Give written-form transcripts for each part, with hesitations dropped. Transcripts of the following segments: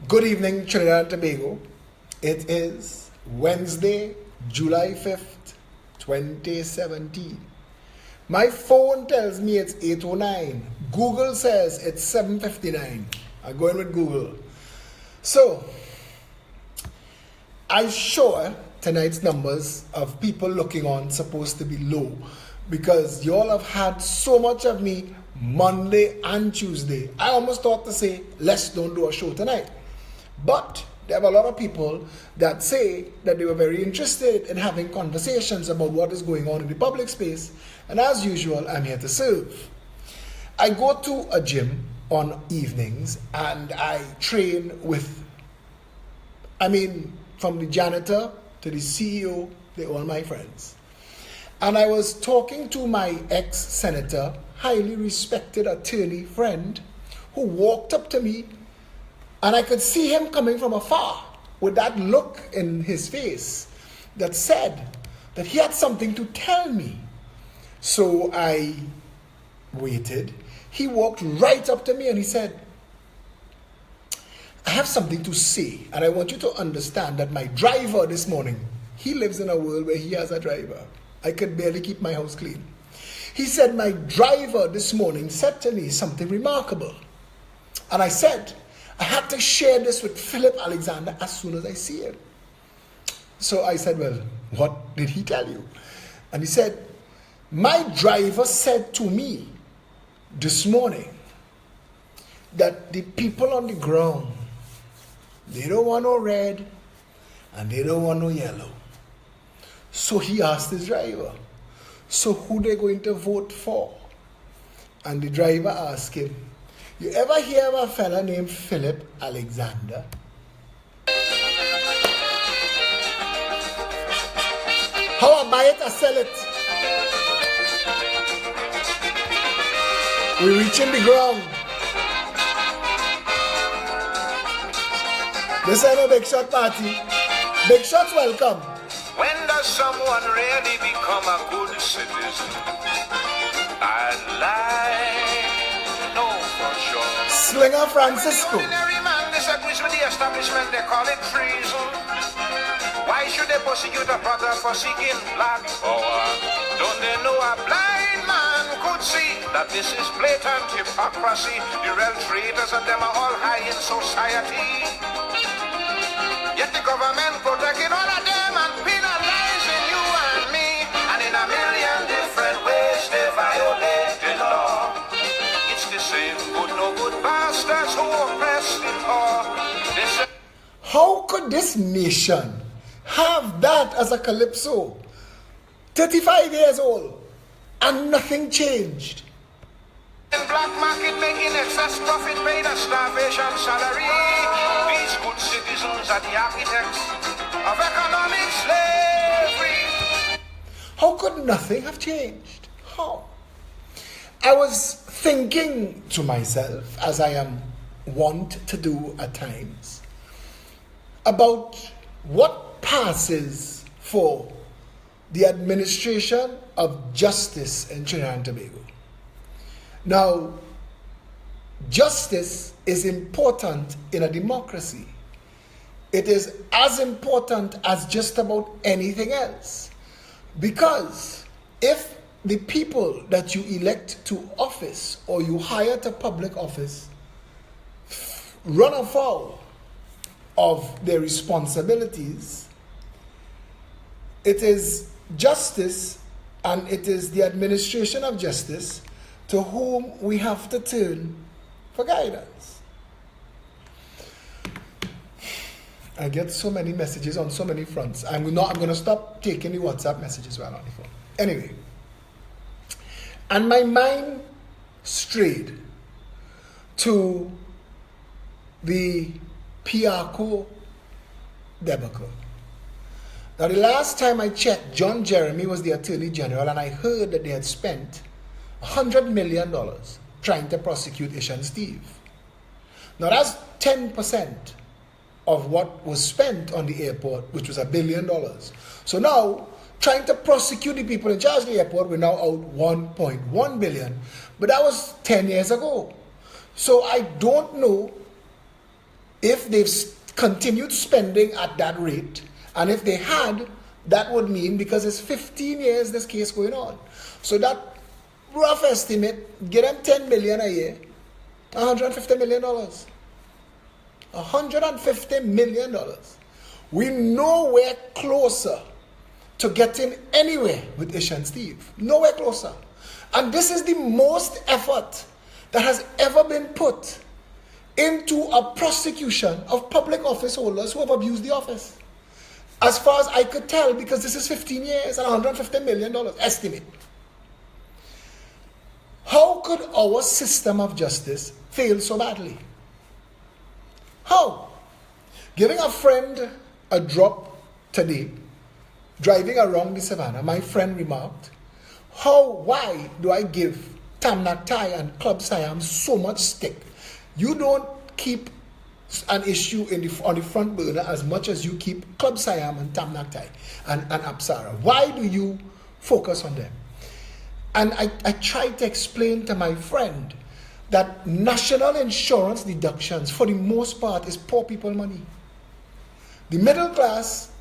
Good evening, Trinidad and Tobago. It is Wednesday, July 5th, 2017. My phone tells me it's 8:09. Google says it's 7:59. I'm going with Google. So, I'm sure tonight's numbers of people looking on supposed to be low because y'all have had so much of me Monday and Tuesday. I almost thought to say, let's don't do a show tonight. But there are a lot of people that say that they were very interested in having conversations about what is going on in the public space. And as usual, I'm here to serve. I go to a gym on evenings and I train with, from the janitor to the CEO, they're all my friends. And I was talking to my ex-senator, highly respected attorney friend, who walked up to me, and I could see him coming from afar with that look in his face that said that he had something to tell me. So I waited. He walked right up to me and he said, I have something to say, and I want you to understand that my driver this morning, he lives in a world where he has a driver. I could barely keep my house clean. He said, my driver this morning said to me something remarkable. And I said, I had to share this with Philip Alexander as soon as I see him. So I said, well, what did he tell you? And he said, my driver said to me this morning that the people on the ground, they don't want no red and they don't want no yellow. So he asked his driver, so who they going to vote for? And the driver asked him, you ever hear of a fella named Philip Alexander? How I buy it or sell it? We reaching the ground. This ain't a big shot party. Big shots welcome. When does someone really become a good citizen? I'd like to know for sure. Slinger Francisco. When the ordinary man disagrees with the establishment, they call it treason. Why should they persecute a brother for seeking black power? Don't they know a blind man could see that this is blatant hypocrisy? The real traitors and them are all high in society. Yet the government protecting all of them and penalizing you and me. And in a million different ways they violate the law. It's the same good no good bastards who oppress the poor. How could this nation have that as a calypso? 35 years old and nothing changed. Black market making excess profit paid a starvation salary. These good citizens are the architects of economic slavery. How could nothing have changed? How? I was thinking to myself, as I am wont to do at times, about what passes for the administration of justice in Trinidad and Tobago. Now, justice is important in a democracy. It is as important as just about anything else. Because if the people that you elect to office or you hire to public office run afoul of their responsibilities, it is justice and it is the administration of justice to whom we have to turn for guidance. I get so many messages on so many fronts. I'm going to stop taking the WhatsApp messages while on the phone. Anyway, and my mind strayed to the Piarco debacle. Now, the last time I checked, John Jeremy was the Attorney General, and I heard that they had spent $100 million trying to prosecute Ishan Steve. Now that's 10% of what was spent on the airport, which was $1 billion. So now, trying to prosecute the people in charge of the airport, we're now out $1.1 billion. But that was 10 years ago. So I don't know if they've continued spending at that rate, and if they had, that would mean, because it's 15 years this case going on. So that rough estimate, get them 10 million a year, $150 million. $150 million. We're nowhere closer to getting anywhere with Ish and Steve. Nowhere closer. And this is the most effort that has ever been put into a prosecution of public office holders who have abused the office. As far as I could tell, because this is 15 years and $150 million estimate. How could our system of justice fail so badly? How? Giving a friend a drop today, driving around the savannah, my friend remarked, why do I give Tamnak Thai and Club Siam so much stick? You don't keep an issue on the front burner as much as you keep Club Siam and Tamnak Thai and Apsara. Why do you focus on them? And I tried to explain to my friend that national insurance deductions, for the most part, is poor people money. The middle class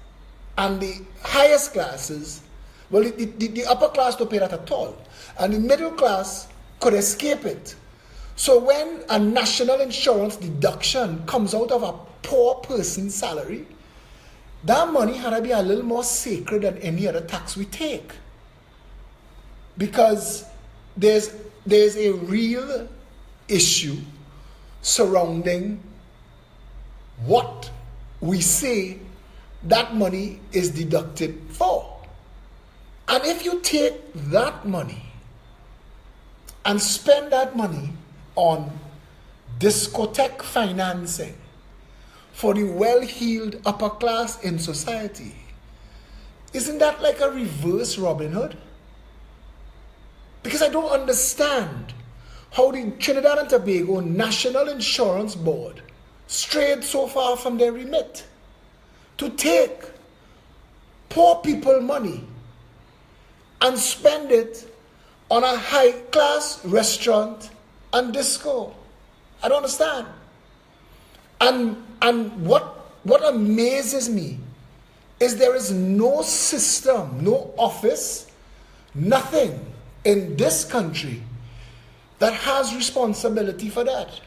and the highest classes, well, the upper class don't pay that at all. And the middle class could escape it. So when a national insurance deduction comes out of a poor person's salary, that money had to be a little more sacred than any other tax we take. Because there's a real issue surrounding what we say that money is deducted for. And if you take that money and spend that money on discotheque financing for the well-heeled upper class in society, isn't that like a reverse Robin Hood? Because I don't understand how the Trinidad and Tobago National Insurance Board strayed so far from their remit to take poor people money and spend it on a high-class restaurant and disco. I don't understand. And what amazes me is there is no system, no office, nothing in this country that has responsibility for that.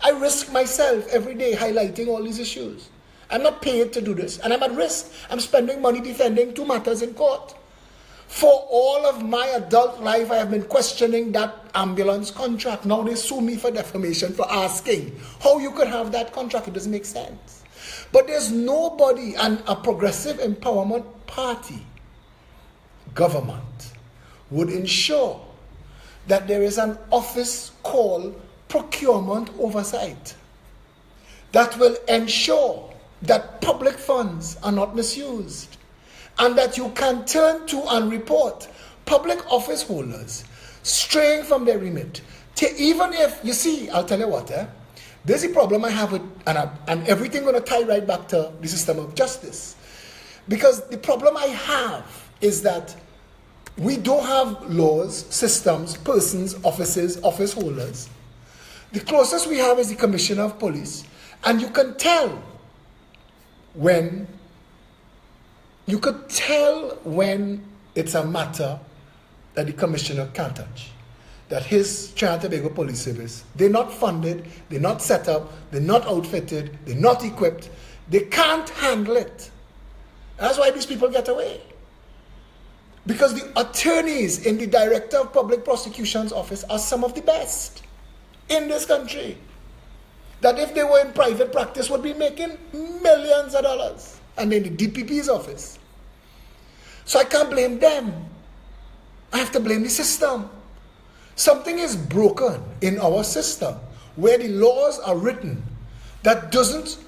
I risk myself every day highlighting all these issues. I'm not paid to do this, and I'm at risk. I'm spending money defending 2 matters in court. For all of my adult life, I have been questioning that ambulance contract. Now they sue me for defamation for asking how you could have that contract. It doesn't make sense. But there's nobody, and a progressive empowerment party government would ensure that there is an office called procurement oversight that will ensure that public funds are not misused, and that you can turn to and report public office holders straying from their remit. Even if, you see, I'll tell you what, there's a problem I have with, and everything going to tie right back to the system of justice. Because the problem I have is that we don't have laws, systems, persons, offices, office holders. The closest we have is the Commissioner of Police, and you can tell when it's a matter that the commissioner can't touch. That his Trinidad and Tobago Police Service, they're not funded, they're not set up, they're not outfitted, they're not equipped, they can't handle it. That's why these people get away. Because the attorneys in the Director of Public Prosecution's office are some of the best in this country. That if they were in private practice would be making millions of dollars. And in the DPP's office. So I can't blame them. I have to blame the system. Something is broken in our system where the laws are written that doesn't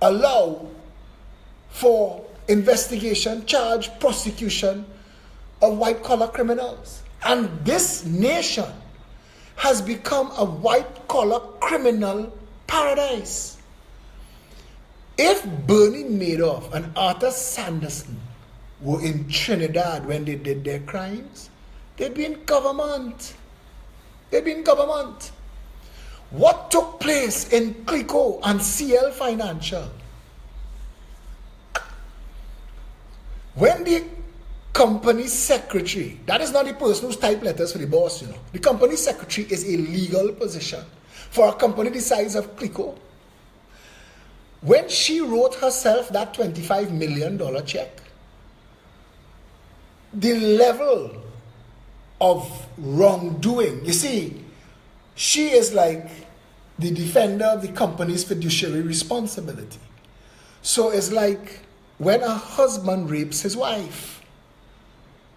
allow for investigation, charge, prosecution of white-collar criminals. And this nation has become a white-collar criminal paradise. If Bernie Madoff and Arthur Sanderson were in Trinidad when they did their crimes, they'd be in government. They'd be in government. What took place in Clico and CL Financial? When the company secretary, that is not the person who's typed letters for the boss, you know. The company secretary is a legal position for a company the size of Clico. When she wrote herself that $25 million check, the level of wrongdoing, you see, she is like the defender of the company's fiduciary responsibility. So it's like when a husband rapes his wife.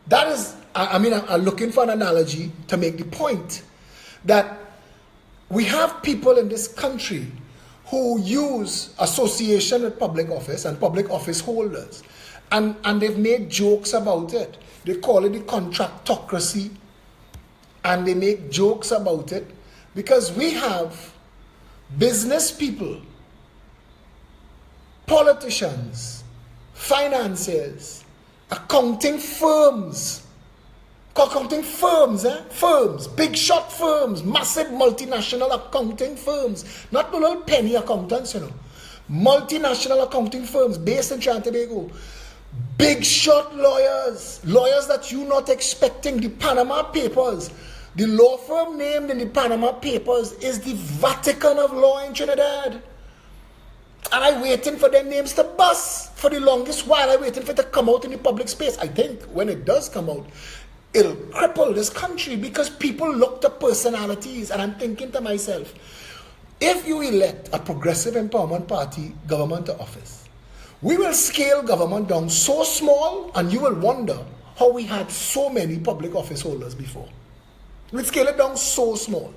That is, I'm looking for an analogy to make the point that we have people in this country who use association with public office and public office holders. And they've made jokes about it. They call it the contractocracy. And they make jokes about it because we have business people, politicians, financiers, accounting firms, big shot firms, massive multinational accounting firms, not the little penny accountants, you know, multinational accounting firms based in Tobago, big shot lawyers that you're not expecting. The Panama Papers, the law firm named in the Panama Papers is the Vatican of law in Trinidad. And I'm waiting for their names to bust for the longest while. I'm waiting for it to come out in the public space. I think when it does come out, it'll cripple this country because people look to personalities. And I'm thinking to myself, if you elect a progressive empowerment party government to office, we will scale government down so small and you will wonder how we had so many public office holders before. We'll scale it down so small.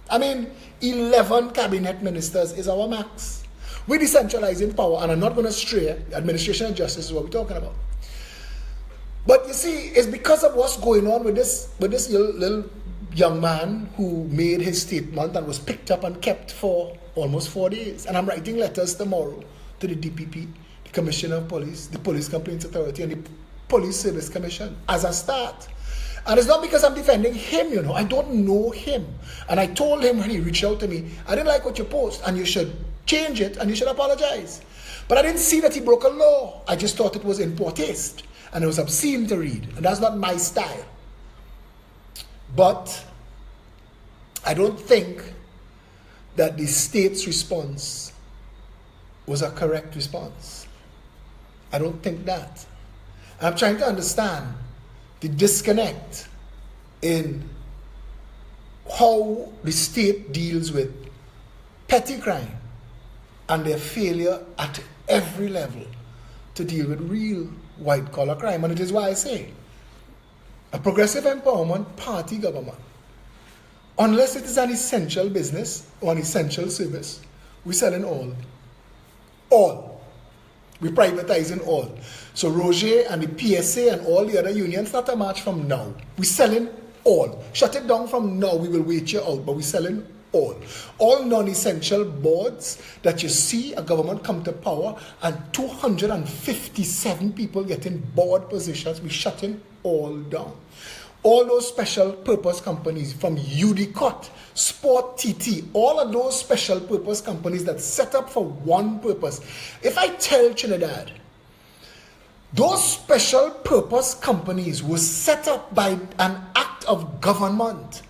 11 cabinet ministers is our max. We're decentralizing power, and I'm not going to stray. Administration and justice is what we're talking about. But you see, it's because of what's going on with this little young man who made his statement and was picked up and kept for almost 4 days. And I'm writing letters tomorrow to the DPP, the Commissioner of Police, the Police Complaints Authority, and the Police Service Commission as a start. And it's not because I'm defending him, you know. I don't know him. And I told him when he reached out to me, I didn't like what you post, and you should change it, and you should apologize. But I didn't see that he broke a law. I just thought it was in poor taste, and it was obscene to read, and that's not my style. But I don't think that the state's response was a correct response. I don't think that. And I'm trying to understand the disconnect in how the state deals with petty crime and their failure at every level to deal with real white-collar crime. And it is why I say, a progressive empowerment party government, unless it is an essential business or an essential service, we're selling all. All. We're privatizing all. So Roger and the PSA and all the other unions, not a march from now. We're selling all. Shut it down from now, we will wait you out, but we're selling all. All non-essential boards that you see a government come to power and 257 people getting board positions, we're shutting all down. All those special purpose companies from UDCOT, Sport TT, all of those special purpose companies that set up for one purpose. If I tell Trinidad, those special purpose companies were set up by an act of government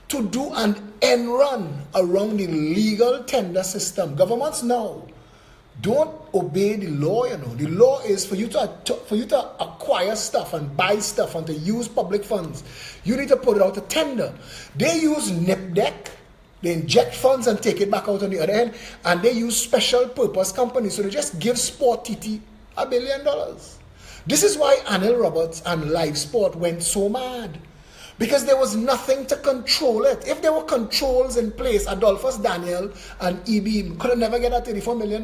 to do an end run around the legal tender system. Governments now don't obey the law, you know. The law is for you to acquire stuff and buy stuff and to use public funds. You need to put it out to tender. They use NIPDEC, they inject funds and take it back out on the other end, and they use special purpose companies. So they just give Sport TT $1 billion. This is why Anil Roberts and Live Sport went so mad. Because there was nothing to control it. If there were controls in place, Adolphus Daniel and E-Beam could have never get that $34 million.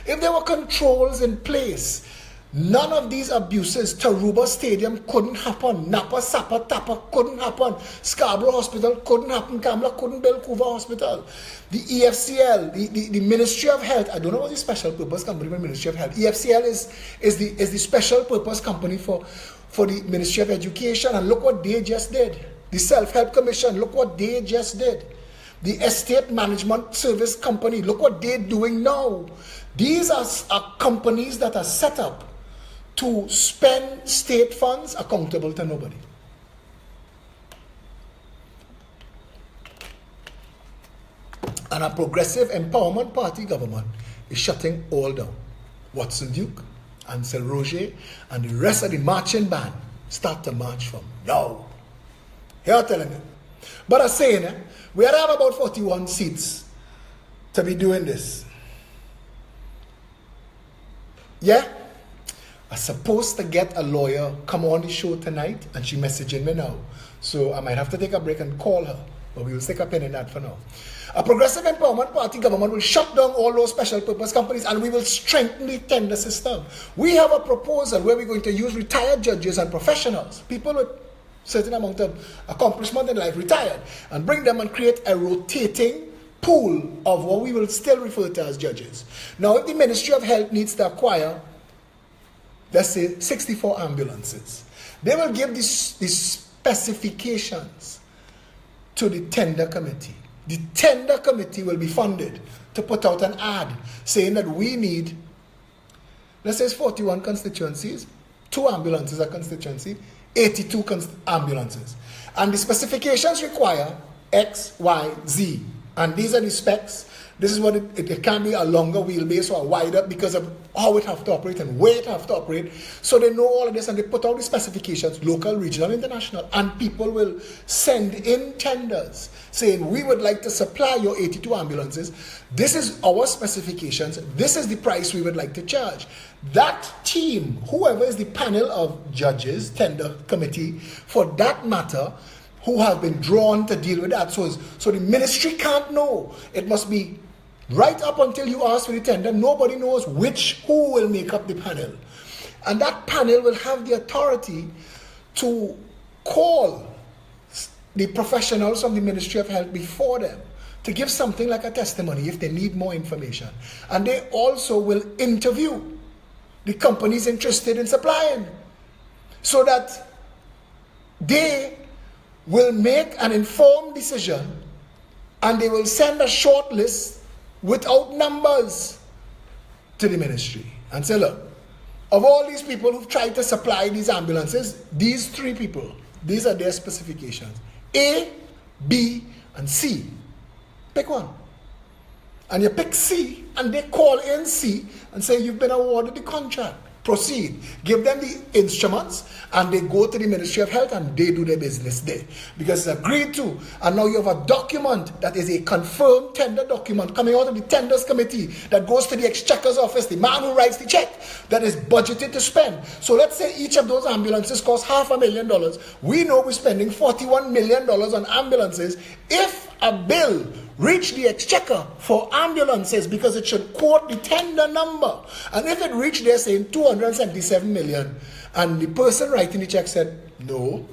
If there were controls in place, none of these abuses, Taruba Stadium couldn't happen, Napa, Sapa, Tapa couldn't happen, Scarborough Hospital couldn't happen, Kamla couldn't build Kuva Hospital. The EFCL, the Ministry of Health, I don't know what the special purpose company for the Ministry of Health. EFCL is the special purpose company for the Ministry of Education, and look what they just did. The Self-Help Commission, look what they just did. the estate management service company. Look what they're doing now. These are companies that are set up to spend state funds accountable to nobody. And a progressive empowerment party government is shutting all down. Watson Duke, Ansel Roger, and the rest of the marching band start to march from now. Here I'm telling you. But I'm saying, we have about 41 seats to be doing this. Yeah? I'm supposed to get a lawyer come on the show tonight, and she's messaging me now. So I might have to take a break and call her. But we will stick a pin in that for now. A progressive empowerment party government will shut down all those special purpose companies, and we will strengthen the tender system. We have a proposal where we're going to use retired judges and professionals, people with certain amount of accomplishment in life, retired, and bring them and create a rotating pool of what we will still refer to as judges. Now, if the Ministry of Health needs to acquire, let's say, 64 ambulances, they will give these specifications to the tender committee. The tender committee will be funded to put out an ad saying that we need, let's say it's 41 constituencies, 2 ambulances a constituency, 82 ambulances. And the specifications require X, Y, Z. And these are the specs. This is what it can be, a longer wheelbase or a wider, because of how it have to operate and where it have to operate. So they know all of this, and they put out the specifications, local, regional, international, and people will send in tenders saying, we would like to supply your 82 ambulances. This is our specifications. This is the price we would like to charge. That team, whoever is the panel of judges, tender committee, for that matter, who have been drawn to deal with that. So the ministry can't know. It must be right up until you ask for the tender. Nobody knows who will make up the panel. And that panel will have the authority to call the professionals from the Ministry of Health before them to give something like a testimony if they need more information. And they also will interview the companies interested in supplying, so that they will make an informed decision, and they will send a short list without numbers to the ministry and say, look, of all these people who've tried to supply these ambulances, these 3 people, these are their specifications: A, B, and C. Pick one. And you pick C, and they call in C and say, you've been awarded the contract. Proceed. Give them the instruments, and they go to the Ministry of Health, and they do their business there, because it's agreed to. And now you have a document that is a confirmed tender document coming out of the tenders committee that goes to the Exchequer's office, the man who writes the check, that is budgeted to spend. So let's say each of those ambulances costs $500,000. We know we're spending $41 million on ambulances. If a bill reach the Exchequer for ambulances, because it should quote the tender number, and if it reached there saying 277 million, and the person writing the check said, no,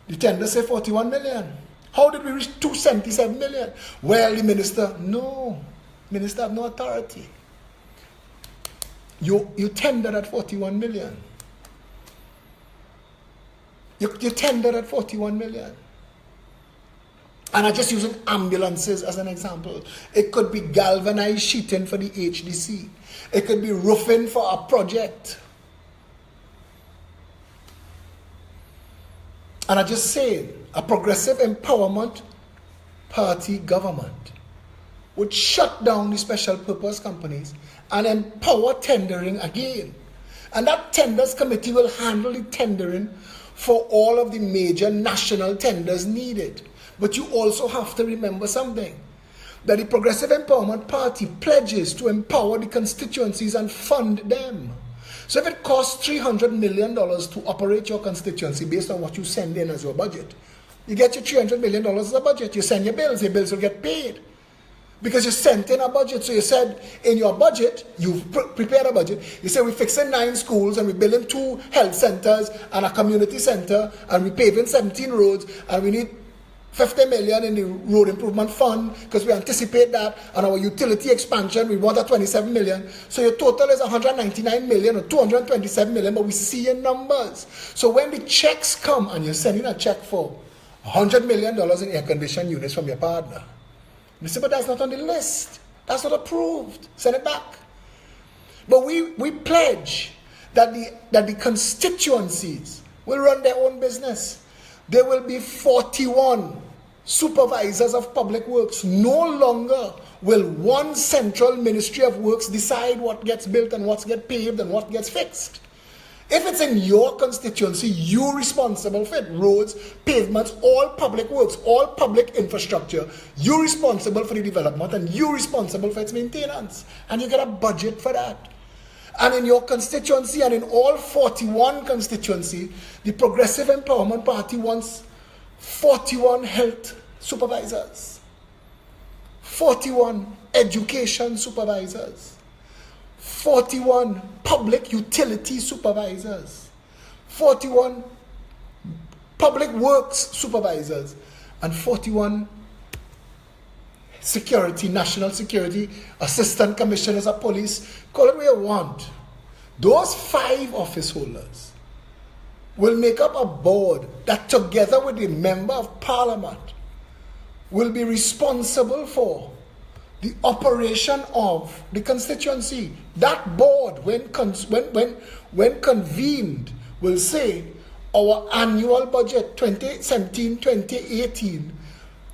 the tender said 41 million. How did we reach 277 million? Well, the minister, no, minister have no authority. You tendered at 41 million. You tendered at 41 million. And I'm just using ambulances as an example. It could be galvanized sheeting for the HDC. It could be roofing for a project. And I just say, a progressive empowerment party government would shut down the special purpose companies and empower tendering again. And that tenders committee will handle the tendering for all of the major national tenders needed. But you also have to remember something, that the Progressive Empowerment Party pledges to empower the constituencies and fund them. So if it costs $300 million to operate your constituency based on what you send in as your budget, you get your $300 million as a budget. You send your bills will get paid, because you sent in a budget. So you said in your budget, you've prepared a budget. You say we're fixing 9 schools, and we're building 2 health centers and a community center, and we're paving 17 roads, and we need 50 million in the road improvement fund, because we anticipate that, and our utility expansion, we want a 27 million. So your total is 199 million or 227 million, but we see your numbers. So when the checks come, and you're sending a check for $100 million in air conditioned units from your partner, They say, but that's not on the list. That's not approved. Send it back. But we pledge that the constituencies will run their own business. There will be 41 supervisors of public works. No longer will one central Ministry of Works decide what gets built and what gets paved and what gets fixed. If it's in your constituency, you're responsible for it. Roads, pavements, all public works, all public infrastructure. You're responsible for the development and you're responsible for its maintenance. And you get a budget for that. And in your constituency and in all 41 constituency, the Progressive Empowerment Party wants 41 health supervisors, 41 education supervisors, 41 public utility supervisors, 41 public works supervisors, and 41 security, national security, assistant commissioners of police, call it what you want. Those 5 office holders will make up a board that together with the member of parliament will be responsible for the operation of the constituency. That board, when convened, will say our annual budget 2017-2018,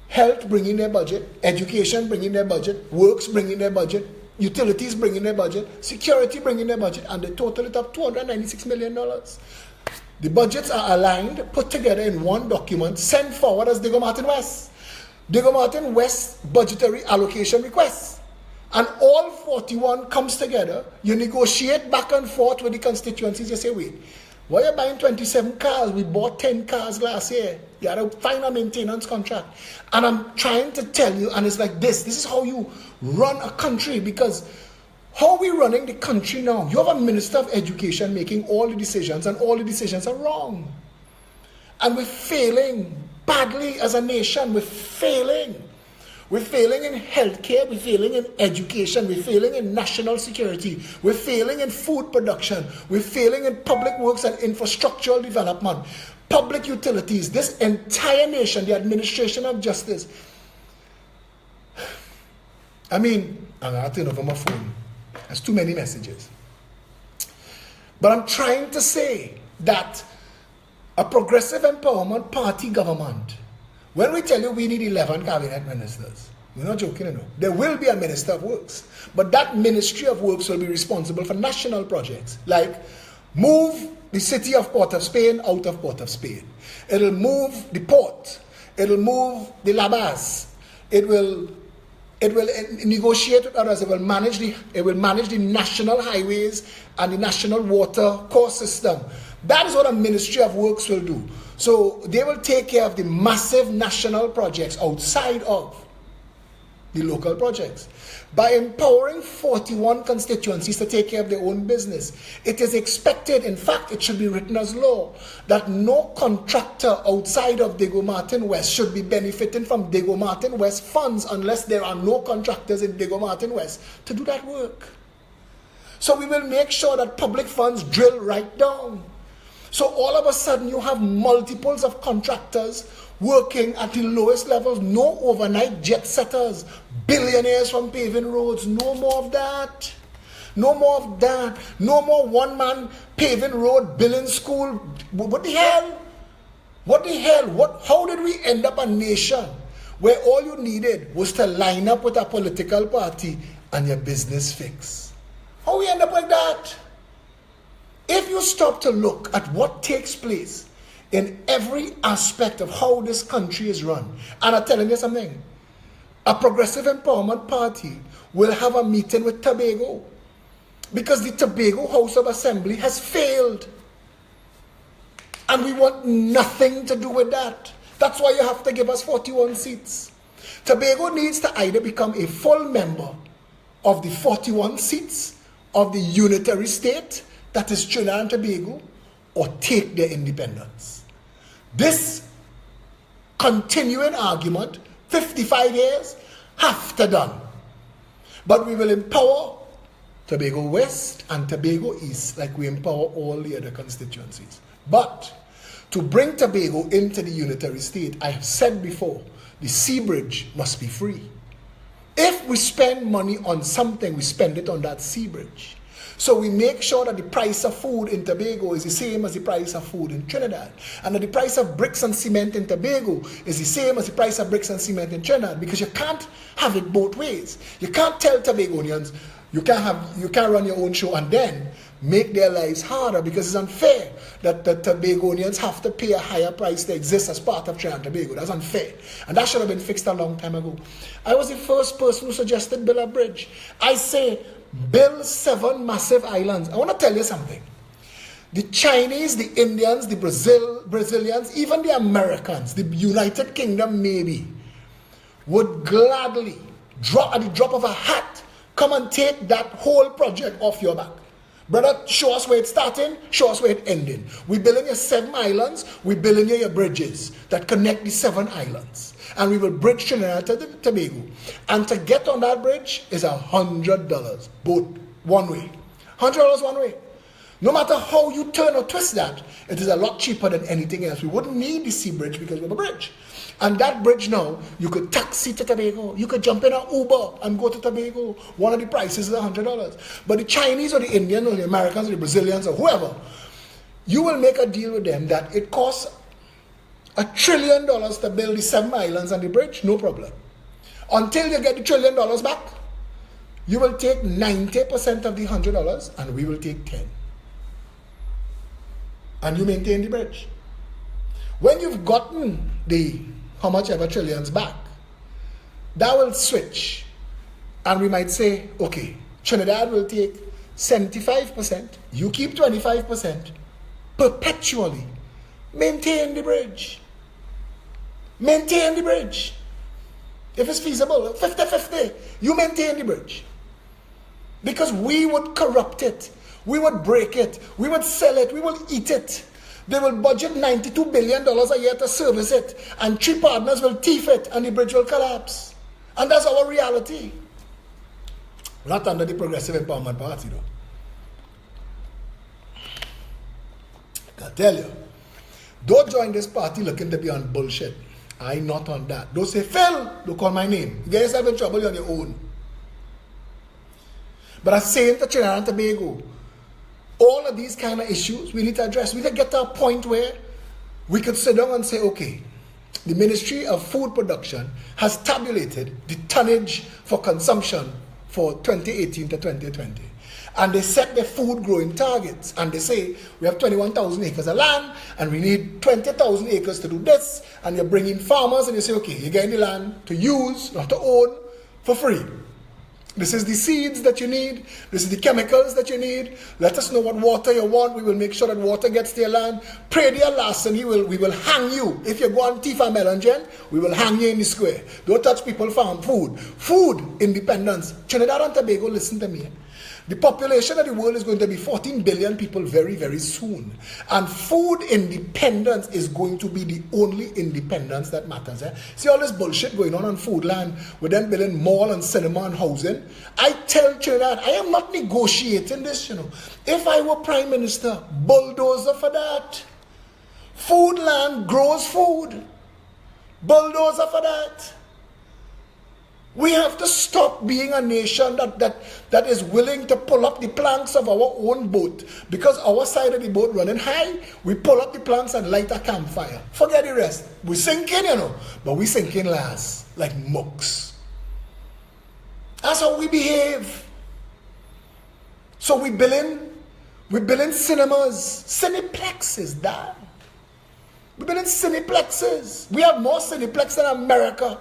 health bringing their budget, education bringing their budget, works bringing their budget, utilities bringing their budget, security bringing their budget, and they total it up $296 million. The budgets are aligned, put together in one document, sent forward as Diego Martin West. Diego Martin West budgetary allocation requests. And all 41 comes together, you negotiate back and forth with the constituencies, you say, wait, why are you buying 27 cars? We bought 10 cars last year. You had to find a maintenance contract. And I'm trying to tell you, and it's like this is how you run a country, because how are we running the country now? You have a Minister of Education making all the decisions, and all the decisions are wrong. And we're failing badly as a nation. We're failing. We're failing in healthcare, we're failing in education, we're failing in national security, we're failing in food production, we're failing in public works and infrastructural development, public utilities, this entire nation, the administration of justice. I mean, I'm going to turn over my phone. There's too many messages. But I'm trying to say that a Progressive Empowerment Party government, when we tell you we need 11 cabinet ministers, we're not joking, no. There will be a Minister of Works, but that Ministry of Works will be responsible for national projects, like move the city of Port of Spain out of Port of Spain. It'll move the port. It'll move the labas. It will negotiate with others. It will manage the national highways and the national water core system. That is what a Ministry of Works will do. So they will take care of the massive national projects outside of the local projects. By empowering 41 constituencies to take care of their own business, it is expected, in fact, it should be written as law, that no contractor outside of Diego Martin West should be benefiting from Diego Martin West funds unless there are no contractors in Diego Martin West to do that work. So we will make sure that public funds drill right down. So all of a sudden you have multiples of contractors working at the lowest levels, no overnight jet setters, billionaires from paving roads, no more of that. No more of that. No more one-man paving road, billing school. What the hell? What the hell? How did we end up a nation where all you needed was to line up with a political party and your business fix? How we end up like that? If you stop to look at what takes place in every aspect of how this country is run, and I'm telling you something, a Progressive Empowerment Party will have a meeting with Tobago, because the Tobago House of Assembly has failed. And we want nothing to do with that. That's why you have to give us 41 seats. Tobago needs to either become a full member of the 41 seats of the unitary state, that is Trinidad and Tobago, or take their independence. This continuing argument, 55 years, have to done. But we will empower Tobago West and Tobago East like we empower all the other constituencies. But to bring Tobago into the unitary state, I have said before, the sea bridge must be free. If we spend money on something, we spend it on that sea bridge. So we make sure that the price of food in Tobago is the same as the price of food in Trinidad. And that the price of bricks and cement in Tobago is the same as the price of bricks and cement in Trinidad. Because you can't have it both ways. You can't tell Tobagonians you can't run your own show and then make their lives harder, because it's unfair that the Tobagonians have to pay a higher price to exist as part of Trinidad and Tobago. That's unfair. And that should have been fixed a long time ago. I was the first person who suggested build a bridge. I say, build 7 massive islands. I want to tell you something. The Chinese, the Indians, the Brazilians, even the Americans, the United Kingdom maybe, would gladly, at the drop of a hat, come and take that whole project off your back. Brother, show us where it's starting, show us where it's ending. We building your 7 islands, we building your bridges that connect the 7 islands. And we will bridge Trinidad to Tobago. And to get on that bridge is $100, both one way. $100 one way. No matter how you turn or twist that, it is a lot cheaper than anything else. We wouldn't need the sea bridge because we have a bridge. And that bridge now, you could taxi to Tobago. You could jump in an Uber and go to Tobago. One of the prices is $100. But the Chinese or the Indians or the Americans or the Brazilians or whoever, you will make a deal with them that it costs $1 trillion to build the 7 islands and the bridge, no problem. Until you get the $1 trillion back, you will take 90% of the $100 and we will take 10. And you maintain the bridge. When you've gotten the how much ever trillions back, that will switch. And we might say, okay, Trinidad will take 75%, you keep 25%, perpetually. Maintain the bridge. Maintain the bridge. If it's feasible, 50-50, you maintain the bridge. Because we would corrupt it. We would break it. We would sell it. We will eat it. They will budget $92 billion a year to service it. And 3 partners will thief it and the bridge will collapse. And that's our reality. Not under the Progressive Empowerment Party though. I tell you, don't join this party looking to be on bullshit. I'm not on that. Don't say, Phil, don't call my name. You get yourself in trouble, you're on your own. But I'm saying to Trinidad and Tobago, all of these kind of issues we need to address. We need to get to a point where we could sit down and say, okay, the Ministry of Food Production has tabulated the tonnage for consumption for 2018 to 2020. And they set their food growing targets. And they say, we have 21,000 acres of land, and we need 20,000 acres to do this. And you're bringing farmers, and you say, okay, you're getting the land to use, not to own, for free. This is the seeds that you need. This is the chemicals that you need. Let us know what water you want. We will make sure that water gets to your land. Pray dear last, and we will hang you. If you go on Tifa Melangen, we will hang you in the square. Don't touch people farm food. Food independence. Trinidad and Tobago, listen to me. The population of the world is going to be 14 billion people very, very soon. And food independence is going to be the only independence that matters. See all this bullshit going on food land, with them building mall and cinema and housing. I tell Trinidad, I am not negotiating this, If I were Prime Minister, bulldozer for that. Food land grows food. Bulldozer for that. We have to stop being a nation that is willing to pull up the planks of our own boat. Because our side of the boat running high, we pull up the planks and light a campfire. Forget the rest. We sinking, but we sinking last, like mooks. That's how we behave. So we building cinemas, cineplexes, that. We building cineplexes. We have more cineplexes than America.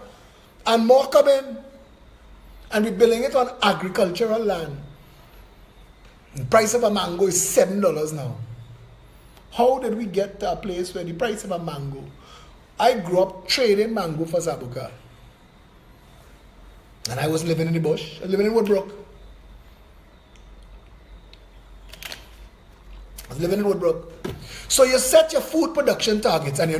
And more coming. And we're building it on agricultural land. The price of a mango is $7 now. How did we get to a place where the price of a mango? I grew up trading mango for Zabuka. And I was living in the bush. I was living in Woodbrook. So you set your food production targets and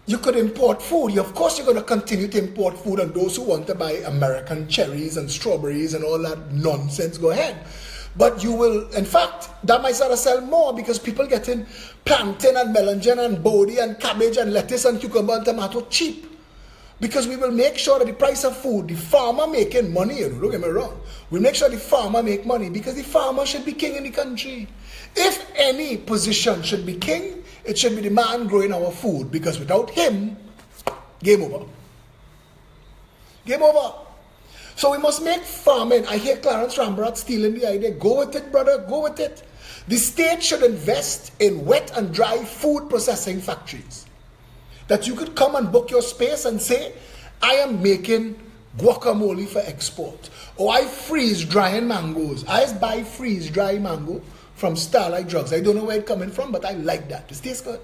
you could import food. Of course, you're going to continue to import food, and those who want to buy American cherries and strawberries and all that nonsense, go ahead. But you will, in fact, that might start to sell more because people getting plantain and melangen and bodi and cabbage and lettuce and cucumber and tomato cheap. Because we will make sure that the price of food, the farmer making money, don't get me wrong. We make sure the farmer make money because the farmer should be king in the country. If any position should be king, it should be the man growing our food, because without him, game over. Game over. So we must make farming. I hear Clarence Rambrat stealing the idea. Go with it, brother, go with it. The state should invest in wet and dry food processing factories. That you could come and book your space and say, I am making guacamole for export. Or I freeze drying mangoes. I buy freeze dry mango from Starlight Drugs. I don't know where it's coming from, but I like that. It tastes good.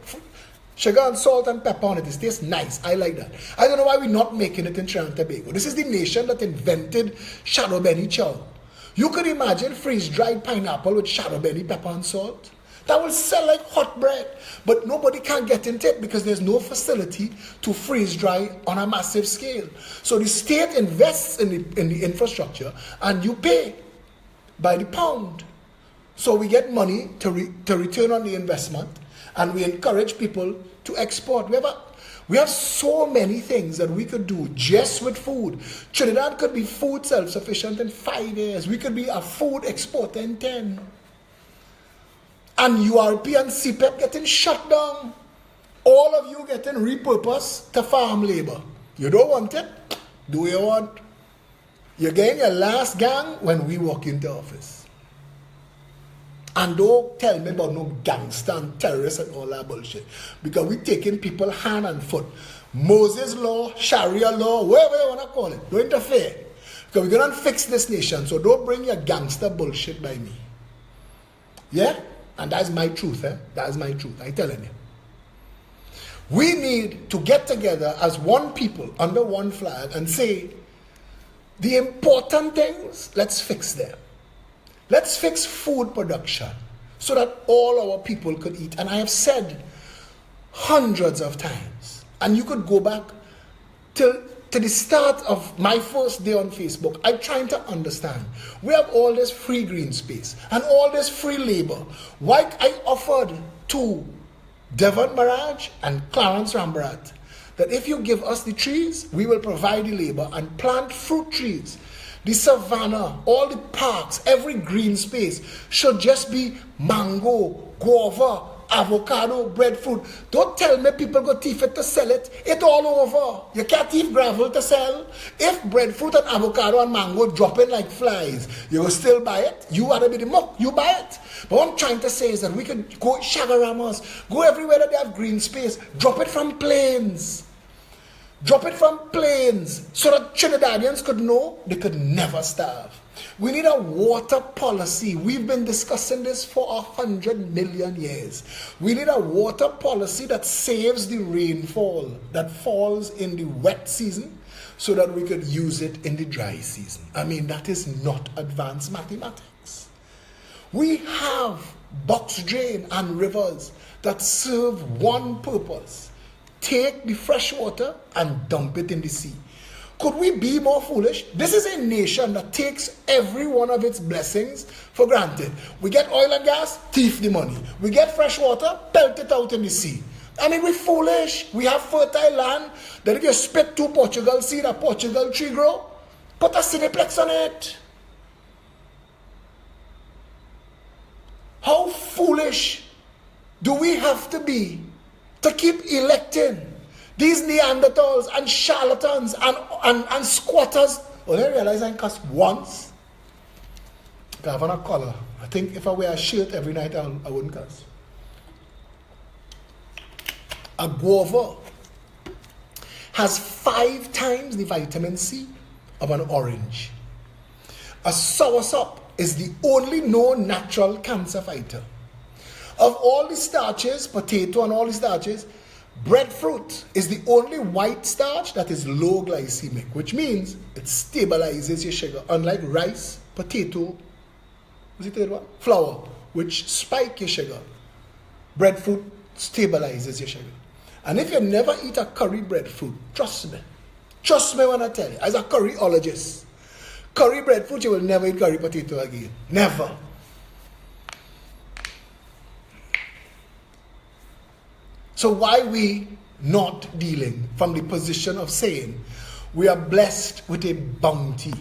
Sugar and salt and pepper on it. It tastes nice. I like that. I don't know why we're not making it in Trinidad and Tobago. This is the nation that invented shadow benny chow. You could imagine freeze-dried pineapple with shadow benny, pepper and salt. That will sell like hot bread. But nobody can get into it because there's no facility to freeze-dry on a massive scale. So the state invests in the infrastructure and you pay by the pound. So we get money to return on the investment, and we encourage people to export. We have so many things that we could do just with food. Trinidad could be food self-sufficient in 5 years. We could be a food exporter in 10. And URP and CPEP getting shut down. All of you getting repurposed to farm labor. You don't want it? Do you want? You're getting your last gang when we walk into office. And don't tell me about no gangster and terrorists and all that bullshit. Because we're taking people hand and foot. Moses law, Sharia law, whatever you want to call it. Don't interfere. Because we're going to fix this nation. So don't bring your gangster bullshit by me. Yeah? And that's my truth. That's my truth. I'm telling you. We need to get together as one people under one flag and say, the important things, let's fix them. Let's fix food production so that all our people could eat. And I have said hundreds of times, and you could go back to the start of my first day on Facebook. I'm trying to understand. We have all this free green space and all this free labor. Why I offered to Devon Maraj and Clarence Rambrat that if you give us the trees, we will provide the labor and plant fruit trees. The savannah, all the parks, every green space should just be mango, guava, avocado, breadfruit. Don't tell me people go thief it to sell it. It's all over. You can't thief gravel to sell. If breadfruit and avocado and mango dropping like flies, you will still buy it. You want to be the muck, you buy it. But what I'm trying to say is that we could go Shagaramas, go everywhere that they have green space, drop it from planes. Drop it from planes so that Trinidadians could know they could never starve. We need a water policy. We've been discussing this for 100 million years. We need a water policy that saves the rainfall that falls in the wet season so that we could use it in the dry season. I mean, that is not advanced mathematics. We have box drain and rivers that serve one purpose. Take the fresh water and dump it in the sea. Could we be more foolish? This is a nation that takes every one of its blessings for granted. We get oil and gas, thief the money. We get fresh water, pelt it out in the sea. I mean, we're foolish. We have fertile land that if you spit 2 Portugal seed, a Portugal tree grow, put a cineplex on it. How foolish do we have to be to keep electing these Neanderthals and charlatans and squatters? Well, I realize I cuss once. I have a collar. I think if I wear a shirt every night, I wouldn't cuss. A guava has 5 times the vitamin C of an orange. A soursop is the only known natural cancer fighter. Of all the starches, potato and all the starches, breadfruit is the only white starch that is low glycemic, which means it stabilizes your sugar. Unlike rice, potato, what's the third one? Flour, which spike your sugar. Breadfruit stabilizes your sugar. And if you never eat a curry breadfruit, trust me when I tell you, as a curryologist, curry breadfruit, you will never eat curry potato again. Never. So why we not dealing from the position of saying we are blessed with a bounty.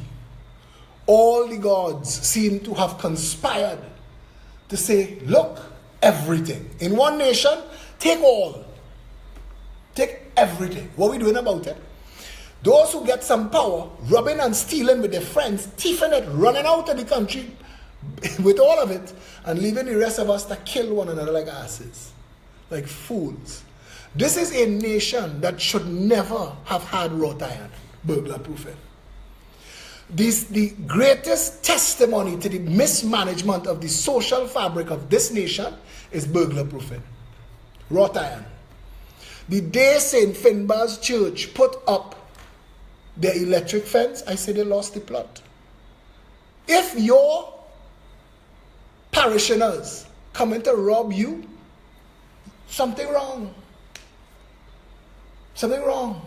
All the gods seem to have conspired to say, look, everything. In one nation, take all. Take everything. What are we doing about it? Those who get some power, robbing and stealing with their friends, thieving it, running out of the country with all of it, and leaving the rest of us to kill one another like asses, like fools. This is a nation that should never have had wrought iron, burglar proofing. The greatest testimony to the mismanagement of the social fabric of this nation is burglar proofing, wrought iron. The day St. Finbar's Church put up their electric fence, I say they lost the plot. If your parishioners coming to rob you, something wrong. Something wrong.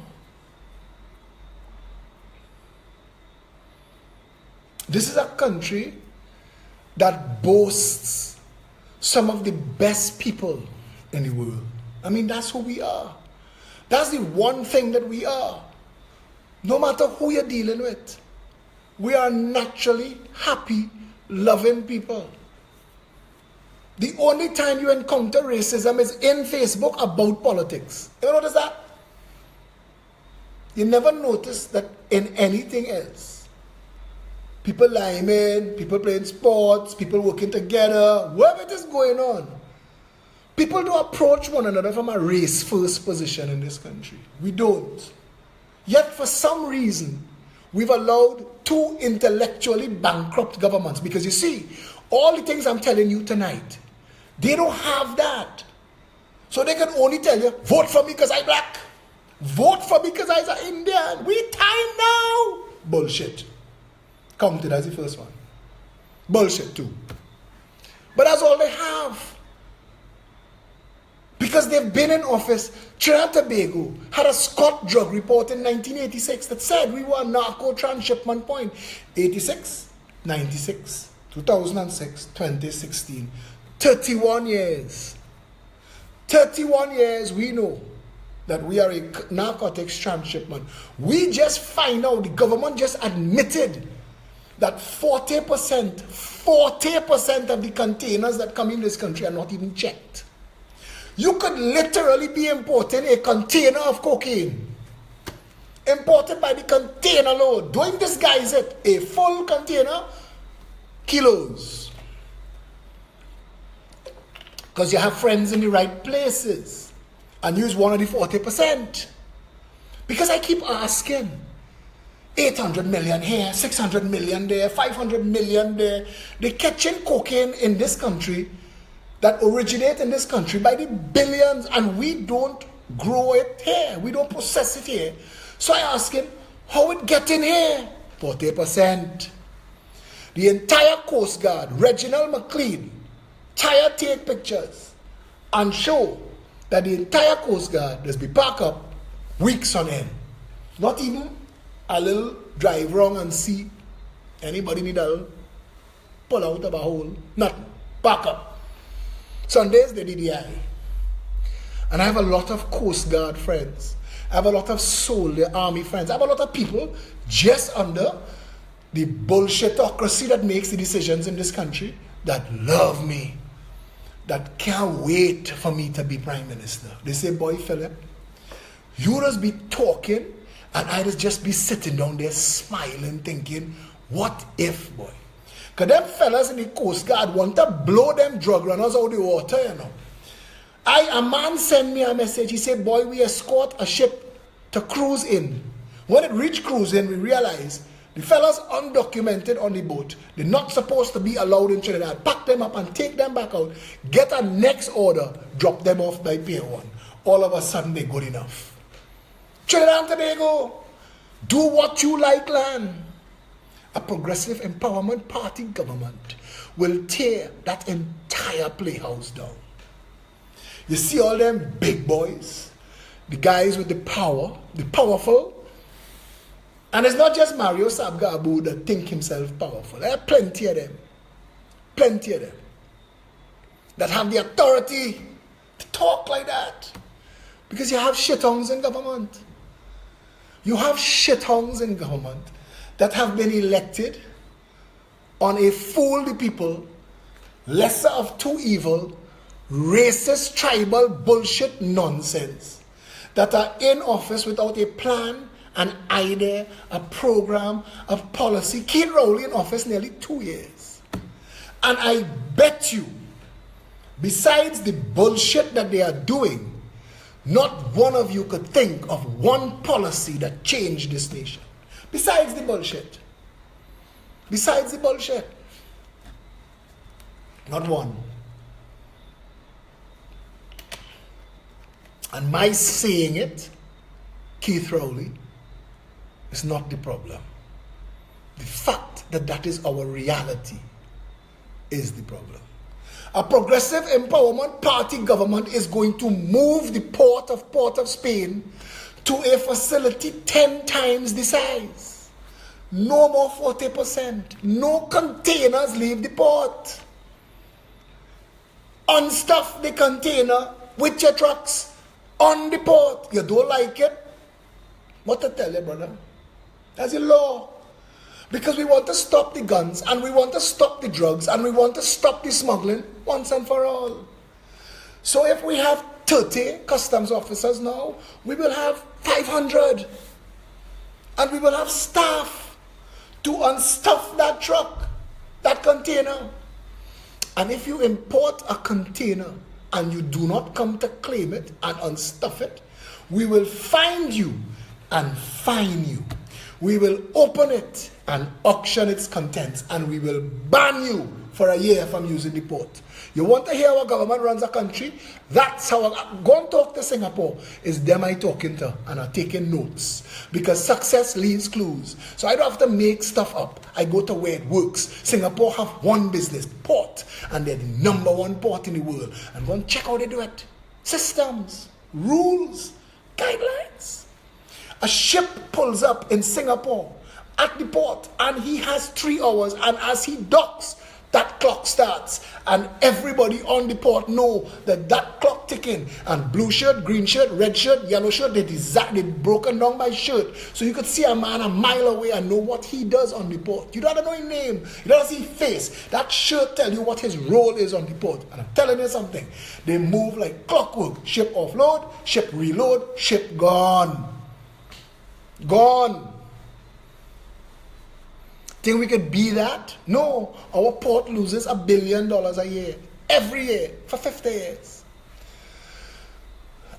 This is a country that boasts some of the best people in the world. I mean, that's who we are. That's the one thing that we are. No matter who you're dealing with, we are naturally happy, loving people. The only time you encounter racism is in Facebook about politics. You ever notice that? You never notice that in anything else. People liming, people playing sports, people working together, whatever it is going on. People don't approach one another from a race-first position in this country. We don't. Yet for some reason, we've allowed two intellectually bankrupt governments. Because you see, all the things I'm telling you tonight, they don't have that. So they can only tell you, vote for me because I'm black. Vote for me because I'm Indian. We time now. Bullshit. Counted as the first one. Bullshit too. But that's all they have. Because they've been in office. Trinidad and Tobago had a Scott drug report in 1986 that said we were a narco transshipment point. 86, 96, 2006, 2016. 31 years. 31 years we know that we are a narcotics transshipment. We just find out, the government just admitted that 40% of the containers that come in this country are not even checked. You could literally be importing a container of cocaine. Imported by the container load. Don't disguise it. A full container, kilos. Because you have friends in the right places. And use one of the 40%. Because I keep asking. 800 million here, 600 million there, 500 million there. They're catching cocaine in this country that originate in this country by the billions, and we don't grow it here. We don't process it here. So I ask him, how it get in here? 40%. The entire Coast Guard, Reginald McLean, tired take pictures and show that the entire Coast Guard has been parked up weeks on end. Not even a little drive wrong and see anybody need a pull out of a hole. Nothing. Park up. Sundays, they DDI. And I have a lot of Coast Guard friends. I have a lot of soldier army friends. I have a lot of people just under the bullshitocracy that makes the decisions in this country that love me, that can't wait for me to be prime minister. They say, boy, Philip, you just be talking and I just be sitting down there smiling, thinking, what if, boy? Because them fellas in the Coast Guard want to blow them drug runners out of the water, you know. A man sent me a message. He said, boy, we escort a ship to cruise in. When it reached cruise in, we realized the fellas undocumented on the boat, they're not supposed to be allowed in Trinidad. Pack them up and take them back out. Get a next order, drop them off by Pier 1. All of a sudden, they're good enough. Trinidad and Tobago, do what you like, land. A progressive empowerment party government will tear that entire playhouse down. You see all them big boys, the guys with the power, the powerful. And it's not just Mario Sabga Abu that think himself powerful. There are plenty of them. Plenty of them. That have the authority to talk like that. Because you have shithounds in government. You have shithounds in government that have been elected on a fool the people, lesser of two evil, racist, tribal bullshit nonsense that are in office without a plan, an idea, a program, a policy. Keith Rowley in office nearly 2 years. And I bet you, besides the bullshit that they are doing, not one of you could think of one policy that changed this nation. Besides the bullshit. Besides the bullshit. Not one. And my saying it, Keith Rowley, is not the problem. The fact that that is our reality is the problem. A progressive empowerment party government is going to move the Port of Spain to a facility 10 times the size. No more 40%. No containers leave the port. Unstuff the container with your trucks on the port. You don't like it? What to tell you, brother? That's a law. Because we want to stop the guns, and we want to stop the drugs, and we want to stop the smuggling once and for all. So if we have 30 customs officers now, we will have 500. And we will have staff to unstuff that truck, that container. And if you import a container and you do not come to claim it and unstuff it, we will find you and fine you. We will open it and auction its contents, and we will ban you for a year from using the port. You want to hear how our government runs a country? That's how go and talk to Singapore. Is them I talking to and are taking notes. Because success leaves clues. So I don't have to make stuff up. I go to where it works. Singapore have one business, port, and they're the #1 port in the world. And go and check how they do it. Systems, rules, guidelines. A ship pulls up in Singapore at the port, and he has 3 hours, and as he docks, that clock starts, and everybody on the port know that that clock ticking, and blue shirt, green shirt, red shirt, yellow shirt, they broken down by shirt, so you could see a man a mile away and know what he does on the port. You don't know his name, you don't see his face. That shirt tell you what his role is on the port. And I'm telling you something, they move like clockwork. Ship offload, ship reload, ship gone. Gone. Think we could be that? No. Our port loses $1 billion a year. Every year. For 50 years.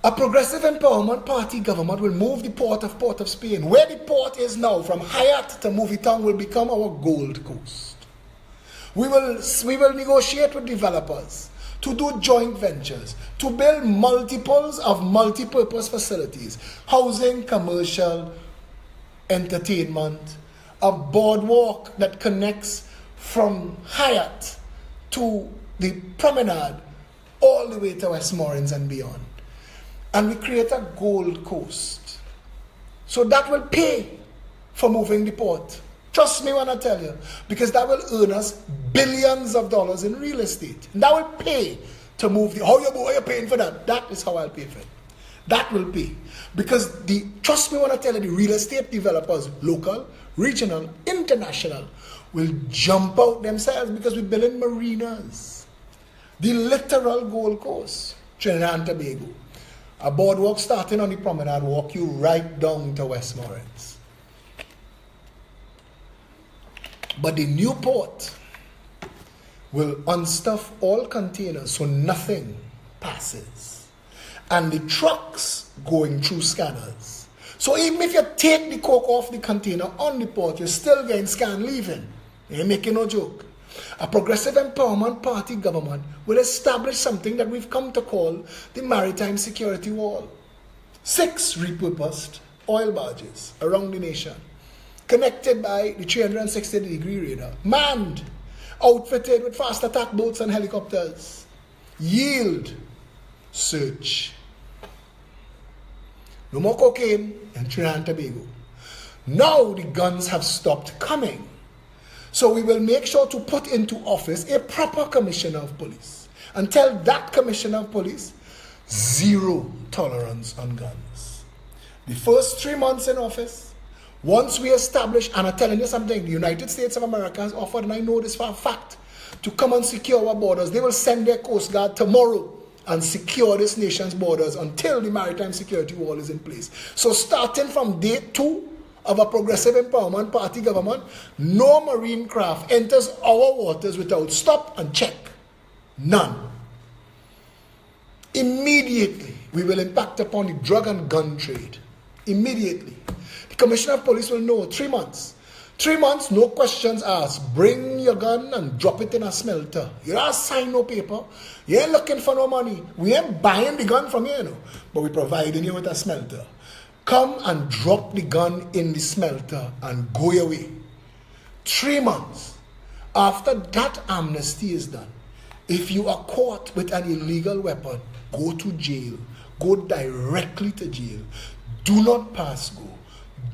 A progressive empowerment party government will move the Port of Spain. Where the port is now, from Hyatt to Movietown, will become our Gold Coast. We will negotiate with developers to do joint ventures, to build multiples of multi-purpose facilities, housing, commercial, entertainment, a boardwalk that connects from Hyatt to the promenade all the way to Westmoreland and beyond. And we create a Gold Coast. So that will pay for moving the port. Trust me when I tell you, because that will earn us billions of dollars in real estate. And that will pay to move the, how you paying for that? That is how I'll pay for it. That will pay. Because trust me when I tell you, the real estate developers, local, regional, international, will jump out themselves because we're building marinas. The literal Gold Coast, Trinidad and Tobago. A boardwalk starting on the promenade, walk you right down to Westmoreland. But the new port will unstuff all containers so nothing passes. And the trucks going through scanners. So even if you take the coke off the container on the port, you're still getting scanned leaving. You ain't making no joke. A progressive empowerment party government will establish something that we've come to call the Maritime Security Wall. 6 repurposed oil barges around the nation, connected by the 360-degree radar, manned, outfitted with fast attack boats and helicopters. Yield, search. No more cocaine in Trinidad and Tobago. Now the guns have stopped coming. So we will make sure to put into office a proper commissioner of police and tell that commissioner of police Zero tolerance on guns. The first 3 months in office, once we establish, and I'm telling you something, the United States of America has offered, and I know this for a fact, to come and secure our borders. They will send their Coast Guard tomorrow and secure this nation's borders until the maritime security wall is in place. So starting from day 2 of a progressive empowerment party government, no marine craft enters our waters without stop and check. None. Immediately, we will impact upon the drug and gun trade. Immediately. The Commissioner of Police will know 3 months. 3 months, no questions asked. Bring your gun and drop it in a smelter. You don't sign no paper. You ain't looking for no money. We ain't buying the gun from you, but we're providing you with a smelter. Come and drop the gun in the smelter and go your way. 3 months. After that amnesty is done, if you are caught with an illegal weapon, go to jail. Go directly to jail. Do not pass go.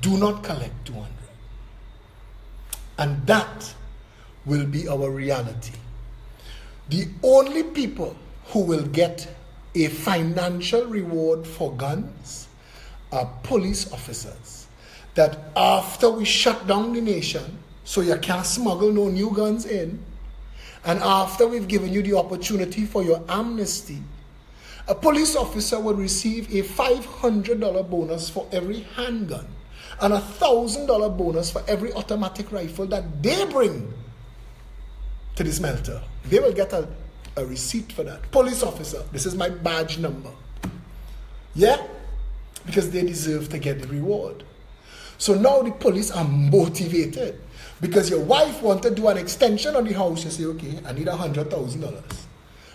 Do not collect 200. And that will be our reality. The only people who will get a financial reward for guns are police officers. That after we shut down the nation, so you can't smuggle no new guns in, and after we've given you the opportunity for your amnesty, a police officer will receive a $500 bonus for every handgun and a $1,000 bonus for every automatic rifle that they bring to the smelter. They will get a receipt for that. Police officer, this is my badge number. Yeah? Because they deserve to get the reward. So now the police are motivated. Because your wife wants to do an extension on the house, you say, okay, I need $100,000.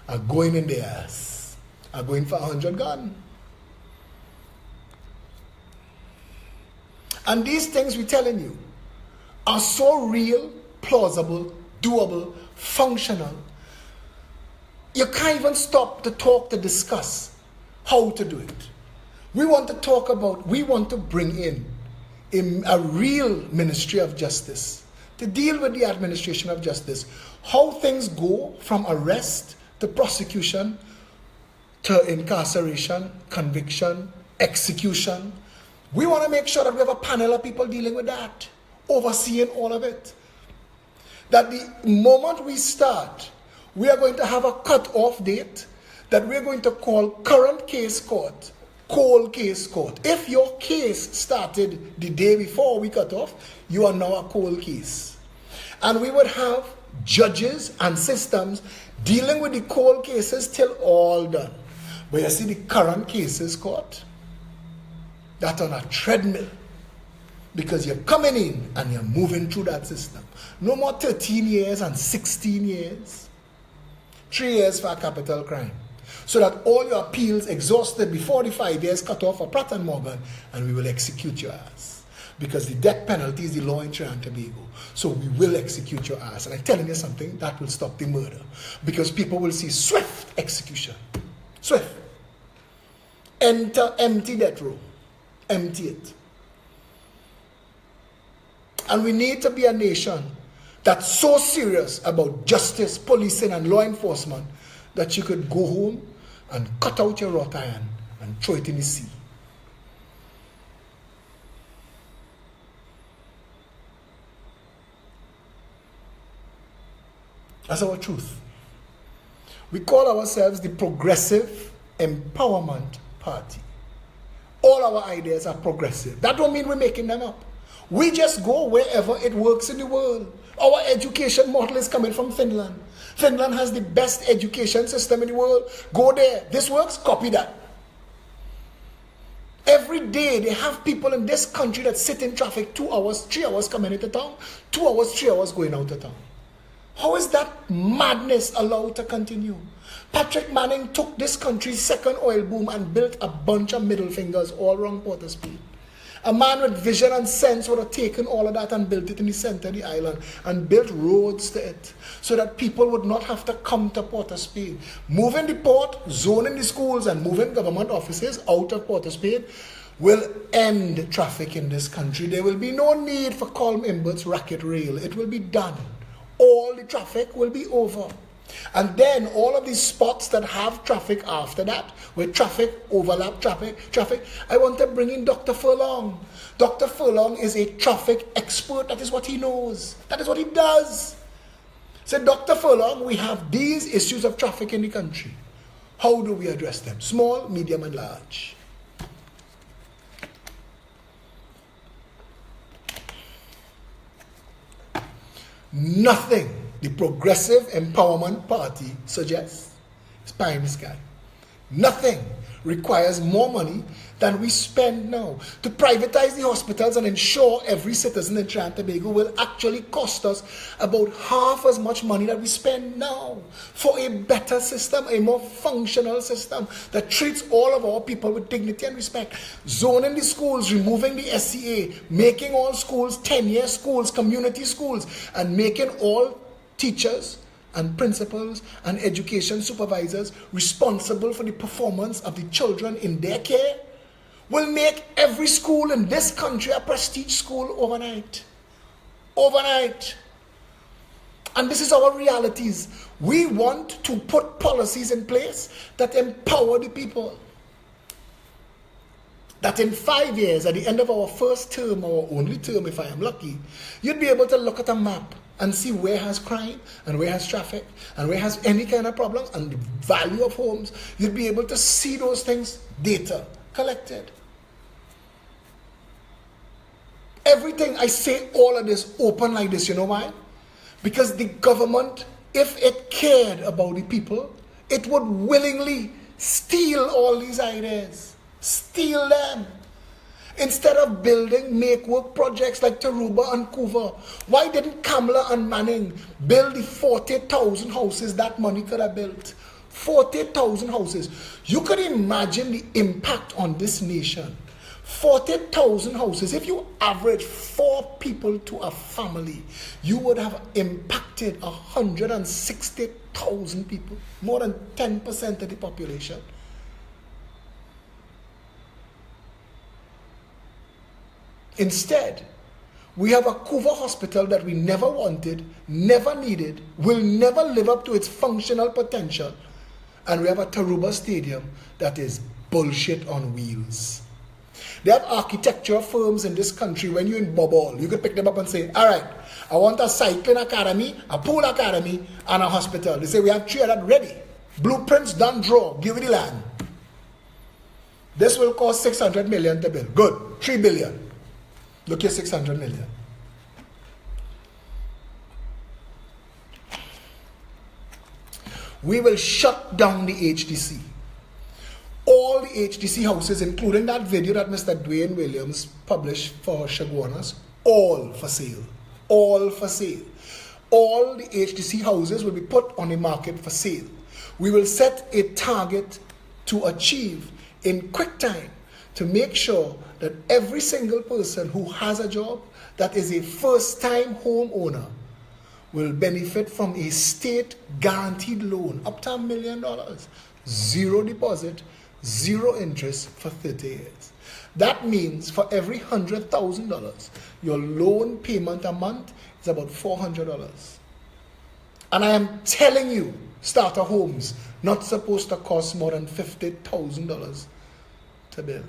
I'm going in the ass. I'm going for 100 gun. And these things we're telling you are so real, plausible, doable, functional. You can't even stop to talk, to discuss how to do it. We want to bring in a real Ministry of Justice to deal with the administration of justice. How things go from arrest to prosecution to incarceration, conviction, execution. We want to make sure that we have a panel of people dealing with that, overseeing all of it. That the moment we start, we are going to have a cut-off date that we're going to call current case court, cold case court. If your case started the day before we cut off, you are now a cold case. And we would have judges and systems dealing with the cold cases till all done. But you see the current cases court, that's on a treadmill. Because you're coming in and you're moving through that system. No more 13 years and 16 years. 3 years for a capital crime. So that all your appeals exhausted before the 5 years cut off for Pratt and Morgan, and we will execute your ass. Because the death penalty is the law in Trinidad and Tobago. So we will execute your ass. And I'm telling you something, that will stop the murder. Because people will see swift execution. Swift. Enter empty death row. Empty it. And we need to be a nation that's so serious about justice, policing, and law enforcement that you could go home and cut out your wrought iron and throw it in the sea. That's our truth. We call ourselves the Progressive Empowerment Party. All our ideas are progressive. That don't mean we're making them up. We just go wherever it works in the world. Our education model is coming from Finland. Finland has the best education system in the world. Go there. This works, copy that. Every day they have people in this country that sit in traffic 2 hours, 3 hours coming into town, 2 hours, 3 hours going out of town. How is that madness allowed to continue? Patrick Manning took this country's second oil boom and built a bunch of middle fingers all around Port of Spain. A man with vision and sense would have taken all of that and built it in the center of the island and built roads to it so that people would not have to come to Port of Spain. Moving the port, zoning the schools, and moving government offices out of Port of Spain will end traffic in this country. There will be no need for Colm Imbert's racket rail. It will be done. All the traffic will be over. And then all of these spots that have traffic after that, where traffic, overlap traffic, I want to bring in Dr. Furlong. Dr. Furlong is a traffic expert. That is what he knows. That is what he does. So Dr. Furlong, we have these issues of traffic in the country. How do we address them? Small, medium, and large. Nothing the Progressive Empowerment Party suggests is pie in the sky. Nothing requires more money than we spend now. To privatize the hospitals and ensure every citizen in Trinidad and Tobago will actually cost us about half as much money that we spend now for a better system, a more functional system that treats all of our people with dignity and respect. Zoning the schools, removing the SCA, making all schools 10-year schools, community schools, and making all teachers and principals and education supervisors responsible for the performance of the children in their care will make every school in this country a prestige school overnight. Overnight. And this is our realities. We want to put policies in place that empower the people. That in 5 years, at the end of our first term, our only term if I am lucky, you'd be able to look at a map and see where has crime and where has traffic and where has any kind of problems and the value of homes. You'd be able to see those things, data collected. Everything, I say all of this open like this, you know why? Because the government, if it cared about the people, it would willingly steal all these ideas. Steal them. Instead of building make-work projects like Taruba and Couva, why didn't Kamala and Manning build the 40,000 houses that money could have built? 40,000 houses. You could imagine the impact on this nation. 40,000 houses. If you average 4 people to a family, you would have impacted 160,000 people, more than 10% of the population. Instead, we have a Couva hospital that we never wanted, never needed, will never live up to its functional potential. And we have a Taruba stadium that is bullshit on wheels. They have architecture firms in this country. When you're in Bobble, you could pick them up and say, all right, I want a cycling academy, a pool academy, and a hospital. They say, we have 3 of that ready. Blueprints done, draw, give me the land. This will cost 600 million to build. Good, 3 billion. Look at 600 million. We will shut down the HDC. All the HDC houses, including that video that Mr. Dwayne Williams published for Shaguanas, all for sale. All for sale. All the HDC houses will be put on the market for sale. We will set a target to achieve in quick time to make sure that every single person who has a job that is a first-time homeowner will benefit from a state guaranteed loan up to $1 million. 0 deposit, 0 interest for 30 years. That means for every $100,000, your loan payment a month is about $400. And I am telling you, starter homes not supposed to cost more than $50,000 to build.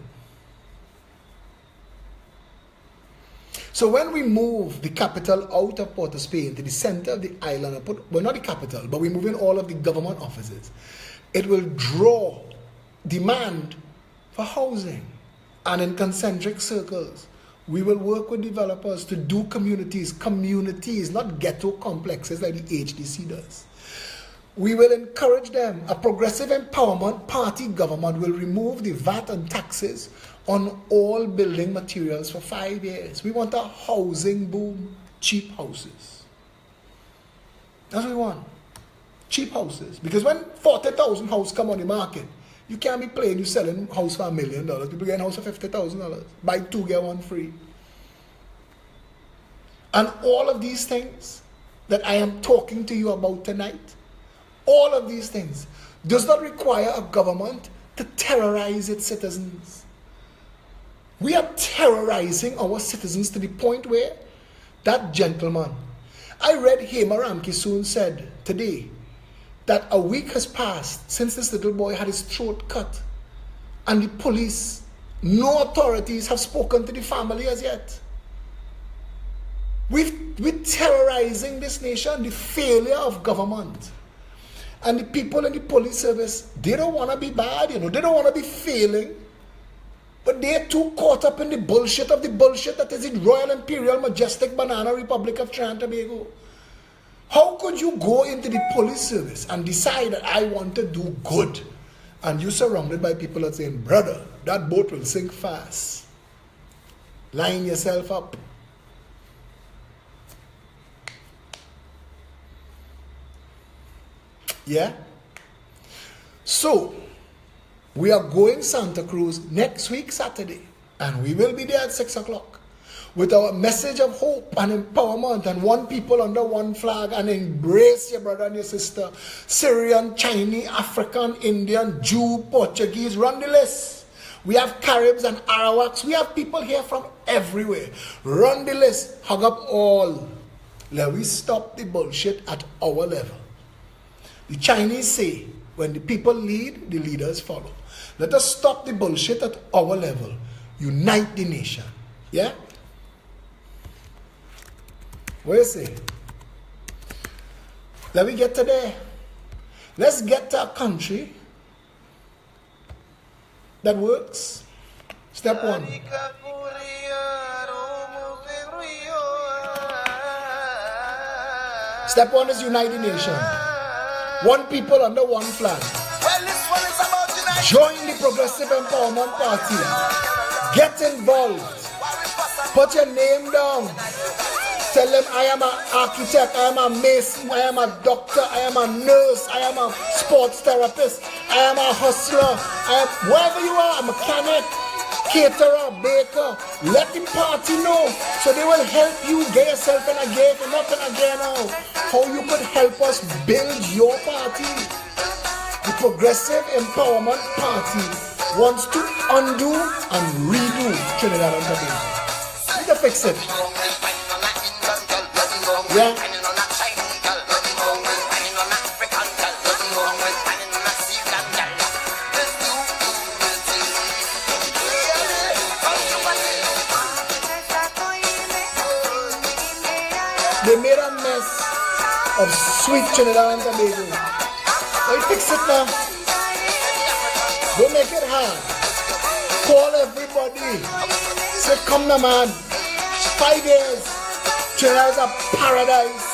So when we move the capital out of Port of Spain to the center of the island, well, not the capital, but we move in all of the government offices, it will draw demand for housing. And in concentric circles, we will work with developers to do communities, not ghetto complexes like the HDC does. We will encourage them. A Progressive Empowerment Party government will remove the VAT and taxes on all building materials for 5 years. We want a housing boom, cheap houses. That's what we want. Cheap houses. Because when 40,000 houses come on the market, you can't be playing, you selling house for $1 million. People get a house for $50,000. Buy 2, get 1 free. And all of these things that I am talking to you about tonight, all of these things does not require a government to terrorize its citizens. We are terrorizing our citizens to the point where that gentleman, I read Hema Ramkisoon said today that a week has passed since this little boy had his throat cut, and the police, no authorities have spoken to the family as yet. We're terrorizing this nation, the failure of government. And the people in the police service, they don't want to be bad, they don't want to be failing. But they're too caught up in the bullshit that is in Royal Imperial Majestic Banana Republic of Trinidad and Tobago. How could you go into the police service and decide that I want to do good, and you're surrounded by people that are saying, brother, that boat will sink fast. Line yourself up. Yeah? So, we are going Santa Cruz next week, Saturday, and we will be there at 6 o'clock with our message of hope and empowerment and one people under one flag, and embrace your brother and your sister, Syrian, Chinese, African, Indian, Jew, Portuguese, run the list. We have Caribs and Arawaks. We have people here from everywhere. Run the list. Hug up all. Let we stop the bullshit at our level. The Chinese say, when the people lead, the leaders follow. Let us stop the bullshit at our level. Unite the nation. Yeah? What do you say? Let me get to there. Let's get to a country that works. Step one. Step one is unite the nation. One people under one flag. Join the Progressive Empowerment Party. Get involved. Put your name down. Tell them I am an architect, I am a mason, I am a doctor, I am a nurse, I am a sports therapist, I am a hustler, I am wherever you are, a mechanic, caterer, baker. Let the party know so they will help you get yourself in a game. You're not in a game now. How you could help us build your party. The Progressive Empowerment Party wants to undo and redo Trinidad and Tobago. We need to fix it. Yeah. They made a mess of sweet Trinidad and Tobago. Let me fix it now. Don't make it hard. Call everybody. Say, come now, man. 5 days. Trinidad is a paradise.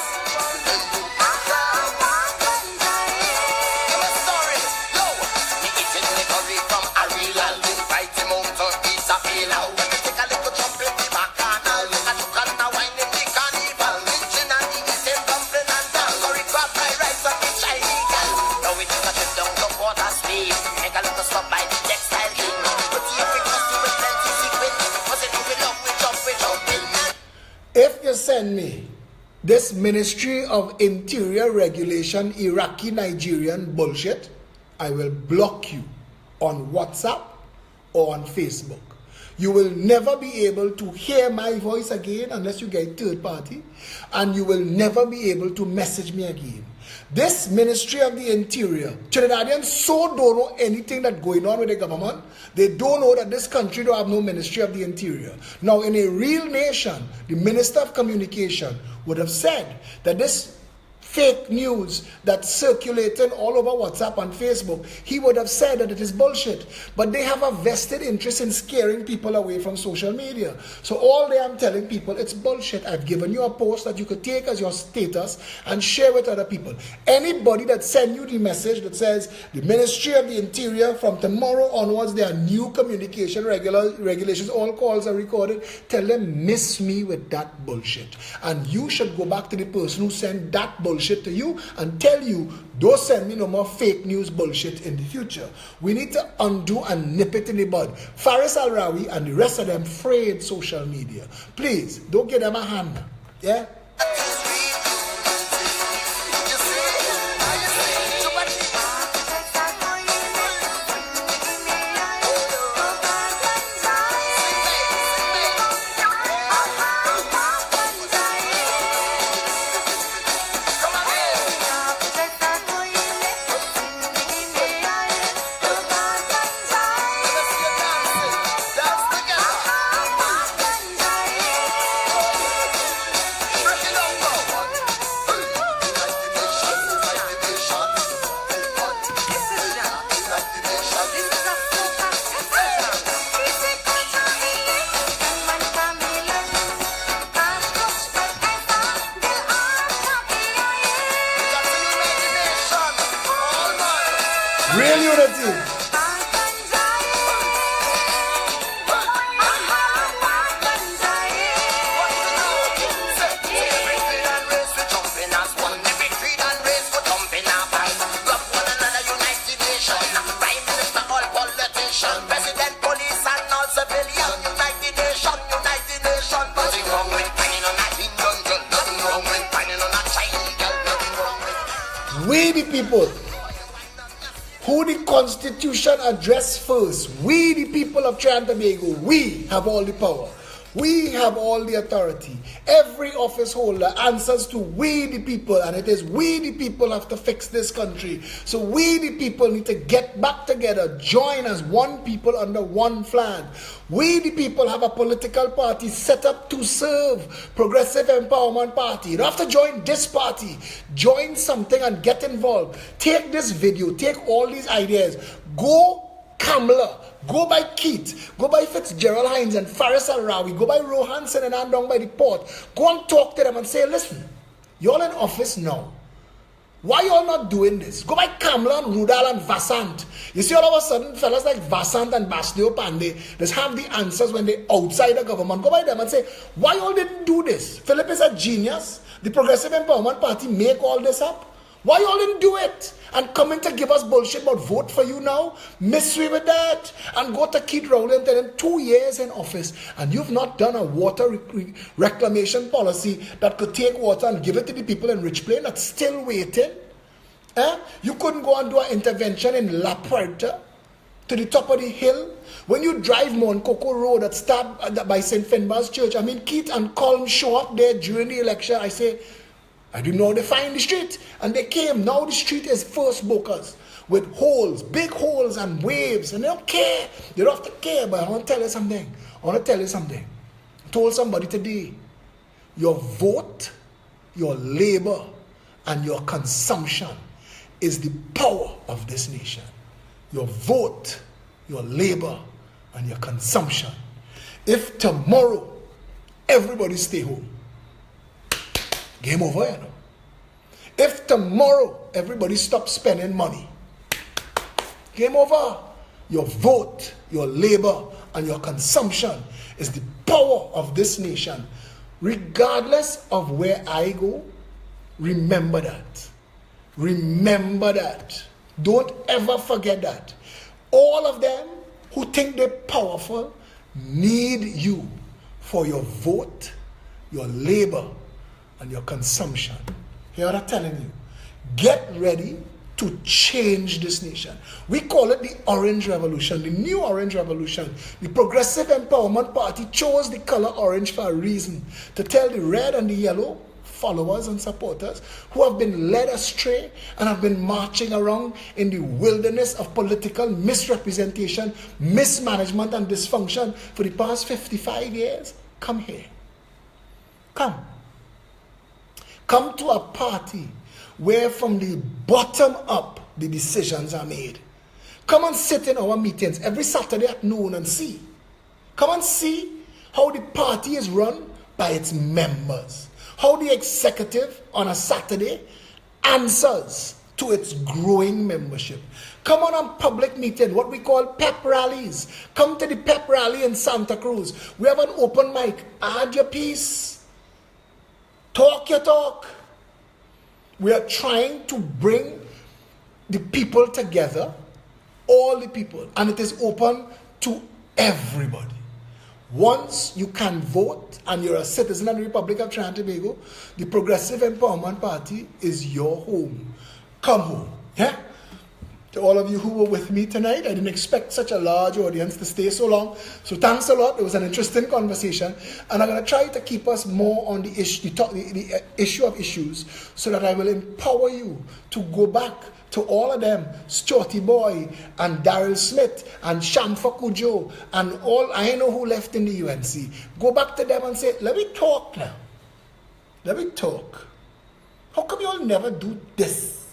If you send me this Ministry of Interior Regulation Iraqi Nigerian bullshit, I will block you on WhatsApp or on Facebook. You will never be able to hear my voice again unless you get third party, and you will never be able to message me again. This Ministry of the Interior, Trinidadians so don't know anything that's going on with the government. They don't know that this country don't have no Ministry of the Interior. Now, in a real nation, the Minister of Communication would have said that this fake news that's circulating all over WhatsApp and Facebook, he would have said that it is bullshit. But they have a vested interest in scaring people away from social media. So all day I'm telling people, it's bullshit. I've given you a post that you could take as your status and share with other people. Anybody that send you the message that says the Ministry of the Interior, from tomorrow onwards, there are new communication regulations, all calls are recorded, tell them, miss me with that bullshit. And you should go back to the person who sent that bullshit to you and tell you, don't send me no more fake news bullshit in the future. We need to undo and nip it in the bud. Faris Al-Rawi and the rest of them frayed social media. Please, don't give them a hand. Yeah? Real unity. We the people, who the Constitution addressed first, we the people of Trinidad and Tobago, we have all the power. We have all the authority. Every office holder answers to we the people, and it is we the people have to fix this country. So we the people need to get back together, join as one people under one flag. We the people have a political party set up to serve, Progressive Empowerment Party. You don't have to join this party. Join something and get involved. Take this video, take all these ideas, go Kamala, go by Keith, go by Fitzgerald Hines and Faris Al-Rawi, go by Rohanson and Andong by the port. Go and talk to them and say, listen, you're in office now. Why y'all not doing this? Go by Kamala and Rudal and Vasant. You see, all of a sudden, fellas like Vasant and Bastio Pandey just have the answers when they're outside the government. Go by them and say, why y'all didn't do this? Philip is a genius. The Progressive Empowerment Party make all this up. Why y'all didn't do it? And coming to give us bullshit about vote for you now? Miss me with that. And go to Keith Rowley and tell him 2 years in office and you've not done a water reclamation policy that could take water and give it to the people in Rich Plain that's still waiting. You couldn't go and do an intervention in La Puerta to the top of the hill. When you drive Mount Coco Road that start by St. Finbar's Church, I mean, Keith and Colm show up there during the election. I say, I didn't know they find the street. And they came. Now the street is first bookers with holes, big holes and waves. And they don't care. They don't have to care. But I want to tell you something. I told somebody today, your vote, your labor, and your consumption is the power of this nation. Your vote, your labor, and your consumption. If tomorrow everybody stay home, game over, you know. If tomorrow everybody stops spending money, game over. Your vote, your labor, and your consumption is the power of this nation. Regardless of where I go, remember that. Remember that. Don't ever forget that. All of them who think they're powerful need you for your vote, your labor, and your consumption. Here I'm telling you, get ready to change this nation. We call it the Orange Revolution, the new Orange Revolution. The Progressive Empowerment Party chose the color orange for a reason, to tell the red and the yellow followers and supporters who have been led astray and have been marching around in the wilderness of political misrepresentation, mismanagement, and dysfunction for the past 55 years. Come here. Come. Come to a party where from the bottom up the decisions are made. Come and sit in our meetings every Saturday at noon and see. Come and see how the party is run by its members. How the executive on a Saturday answers to its growing membership. Come on a public meeting, what we call pep rallies. Come to the pep rally in Santa Cruz. We have an open mic. Add your piece. Talk your talk. We are trying to bring the people together, all the people, and it is open to everybody. Once you can vote and you're a citizen of the Republic of Trinidad and Tobago, the Progressive Empowerment Party is your home. Come home. Yeah? To all of you who were with me tonight, I didn't expect such a large audience to stay so long. So thanks a lot. It was an interesting conversation. And I'm going to try to keep us more on the issue of issues so that I will empower you to go back to all of them, Shorty Boy and Daryl Smith and Shamfa Kujo and all, I know who left in the UNC. Go back to them and say, let me talk now. Let me talk. How come you all never do this?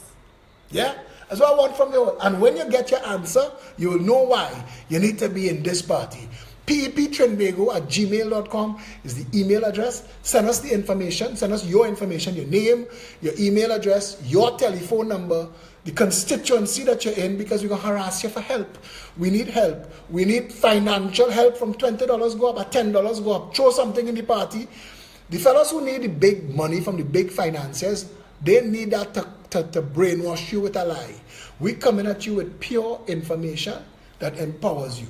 Yeah? That's what I want from you all. And when you get your answer, you will know why you need to be in this party. peptrinbago@gmail.com is the email address. Send us the information. Send us your information, your name, your email address, your telephone number, the constituency that you're in, because we're going to harass you for help. We need help. We need financial help. From $20 go up, or $10 go up. Throw something in the party. The fellows who need the big money from the big financiers, they need that to brainwash you with a lie. We're coming at you with pure information that empowers you.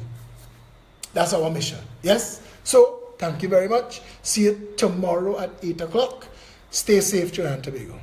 That's our mission. Yes? So, thank you very much. See you tomorrow at 8 o'clock. Stay safe, Trinidad and Tobago.